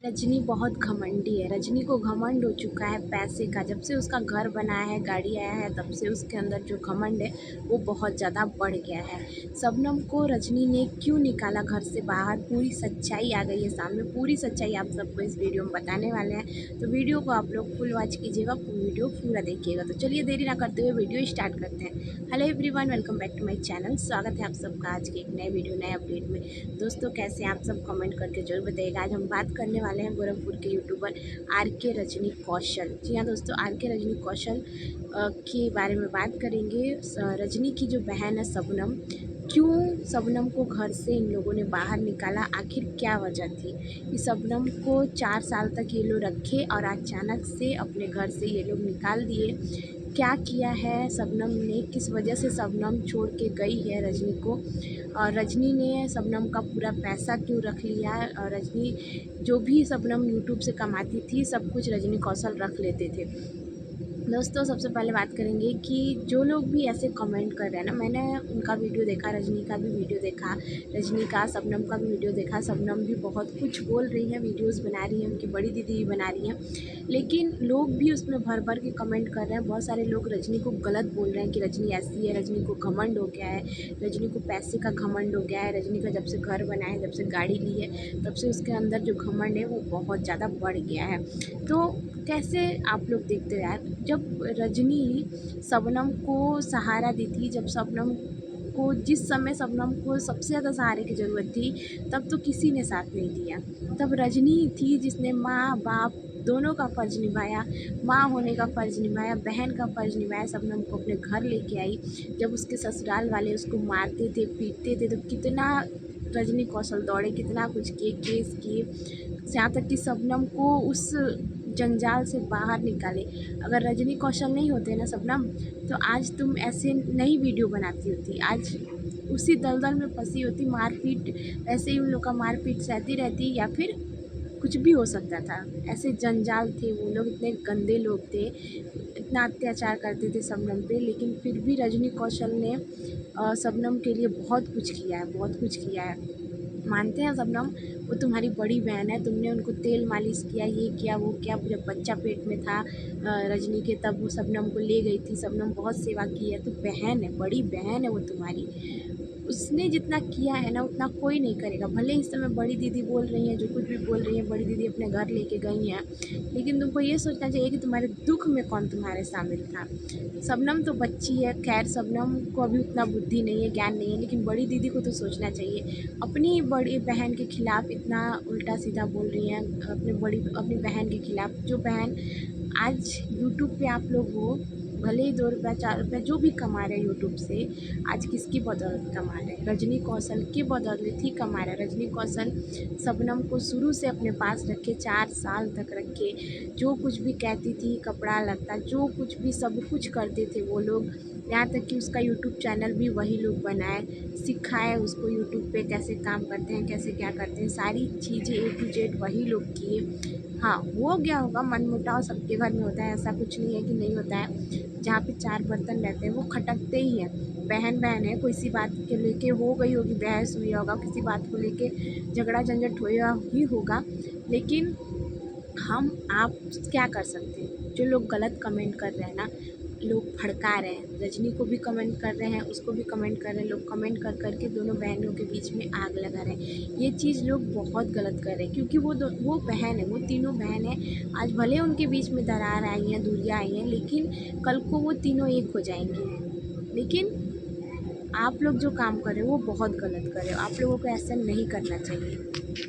रजनी बहुत घमंडी है। रजनी को घमंड हो चुका है पैसे का। जब से उसका घर बना है, गाड़ी आया है, तब से उसके अंदर जो घमंड है वो बहुत ज़्यादा बढ़ गया है। शबनम को रजनी ने क्यों निकाला घर से बाहर, पूरी सच्चाई आ गई है सामने। पूरी सच्चाई आप सबको इस वीडियो में बताने वाले हैं, तो वीडियो को आप लोग फुल वॉच कीजिएगा, वीडियो पूरा देखिएगा। तो चलिए देरी ना करते हुए वीडियो स्टार्ट करते हैं। Hello everyone, welcome back to my channel. स्वागत है आप सबका आज के एक नए वीडियो, नए अपडेट में। दोस्तों कैसे हैं आप सब, कमेंट करके जरूर बताइएगा। आज हम बात करने वाले हैं गोरखपुर के यूट्यूबर आर के रजनी कौशल। जी हाँ दोस्तों, आर के रजनी कौशल के बारे में बात करेंगे। रजनी की जो बहन है शबनम, क्यों शबनम को घर से इन लोगों ने बाहर निकाला, आखिर क्या वजह थी कि शबनम को 4 साल तक ये लोग रखे और अचानक से अपने घर से ये लोग निकाल दिए। क्या किया है शबनम ने, किस वजह से शबनम छोड़ के गई है रजनी को, और रजनी ने शबनम का पूरा पैसा क्यों रख लिया। और रजनी जो भी शबनम यूट्यूब से कमाती थी सब कुछ रजनी कौशल रख लेते थे। दोस्तों सबसे पहले बात करेंगे कि जो लोग भी ऐसे कमेंट कर रहे हैं ना, मैंने उनका वीडियो देखा, रजनी का भी वीडियो देखा, रजनी का शबनम का भी वीडियो देखा। शबनम भी बहुत कुछ बोल रही हैं, वीडियोस बना रही हैं, उनकी बड़ी दीदी भी बना रही हैं, लेकिन लोग भी उसमें भर भर के कमेंट कर रहे हैं। बहुत सारे लोग रजनी को गलत बोल रहे हैं कि रजनी ऐसी है, रजनी को घमंड हो गया है, रजनी को पैसे का घमंड हो गया है। रजनी का जब से घर बना है, जब से गाड़ी ली है, तब से उसके अंदर जो घमंड है वो बहुत ज़्यादा बढ़ गया है। तो कैसे आप लोग देखते हो यार, जब रजनी शबनम को सहारा दी थी, जब शबनम को जिस समय शबनम को सबसे ज़्यादा सहारे की ज़रूरत थी, तब तो किसी ने साथ नहीं दिया। तब रजनी थी जिसने माँ बाप दोनों का फ़र्ज़ निभाया, माँ होने का फ़र्ज़ निभाया, बहन का फ़र्ज़ निभाया। शबनम को अपने घर लेके आई। जब उसके ससुराल वाले उसको मारते थे, पीटते थे, तो कितना रजनी कौशल दौड़े, कितना कुछ किए, केस किए, यहाँ तक कि शबनम को उस जंजाल से बाहर निकाले। अगर रजनी कौशल नहीं होते ना शबनम, तो आज तुम ऐसे नई वीडियो बनाती होती, आज उसी दलदल में फंसी होती, मारपीट ऐसे ही उन लोग का मारपीट सहती रहती, या फिर कुछ भी हो सकता था। ऐसे जंजाल थे वो लोग, इतने गंदे लोग थे, इतना अत्याचार करते थे शबनम पे, लेकिन फिर भी रजनी कौशल ने शबनम के लिए बहुत कुछ किया है, बहुत कुछ किया है। मानते हैं शबनम, वो तुम्हारी बड़ी बहन है, तुमने उनको तेल मालिश किया, ये किया, वो किया। जब बच्चा पेट में था रजनी के, तब वो शबनम को ले गई थी, शबनम बहुत सेवा की है। तो बहन है, बड़ी बहन है वो तुम्हारी, उसने जितना किया है ना उतना कोई नहीं करेगा। भले इस समय बड़ी दीदी बोल रही हैं, जो कुछ भी बोल रही हैं, बड़ी दीदी अपने घर लेके गई हैं, लेकिन तुमको ये सोचना चाहिए कि तुम्हारे दुख में कौन तुम्हारे शामिल था। शबनम तो बच्ची है, खैर शबनम को अभी उतना बुद्धि नहीं है, ज्ञान नहीं है, लेकिन बड़ी दीदी को तो सोचना चाहिए। अपनी बड़ी बहन के खिलाफ़ इतना उल्टा सीधा बोल रही हैं, अपनी बहन के खिलाफ़। जो बहन आज यूट्यूब पे आप लोग हो, भले ही 2 रुपया 4 रुपया जो भी कमा रहे हैं यूट्यूब से, आज किसकी बदौलत कमा रहे हैं? रजनी कौशल की बदौलत ही कमा रहे हैं। रजनी कौशल शबनम को शुरू से अपने पास रखे, 4 साल तक रखे, जो कुछ भी कहती थी, कपड़ा लत्ता जो कुछ भी सब कुछ करते थे वो लोग। यहाँ तक कि उसका यूट्यूब चैनल भी वही लोग बनाए, सिखाए उसको यूट्यूब पे कैसे काम करते हैं, कैसे क्या करते हैं, सारी चीज़ें A to Z वही लोग किए। हाँ, हो गया होगा मनमुटाव, सबके घर में होता है, ऐसा कुछ नहीं है कि नहीं होता है। जहाँ पे 4 बर्तन रहते हैं वो खटकते ही हैं। बहन है, कोई सी बात के लेके हो गई होगी, बहस हुई होगा, किसी बात को लेके झगड़ा झंझट हुआ ही होगा, लेकिन हम आप क्या कर सकते हैं। जो लोग गलत कमेंट कर रहे हैं ना, लोग भड़का रहे हैं, रजनी को भी कमेंट कर रहे हैं, उसको भी कमेंट कर रहे हैं, लोग कमेंट कर कर के दोनों बहनों के बीच में आग लगा रहे हैं। ये चीज़ लोग बहुत गलत कर रहे हैं, क्योंकि वो बहन है, वो तीनों बहन है। आज भले उनके बीच में दरार आई हैं, दूरियाँ आई हैं, लेकिन कल को वो तीनों एक हो जाएंगी। लेकिन आप लोग जो काम कर रहे हो वो बहुत गलत कर रहे हो, आप लोगों को ऐसा नहीं करना चाहिए।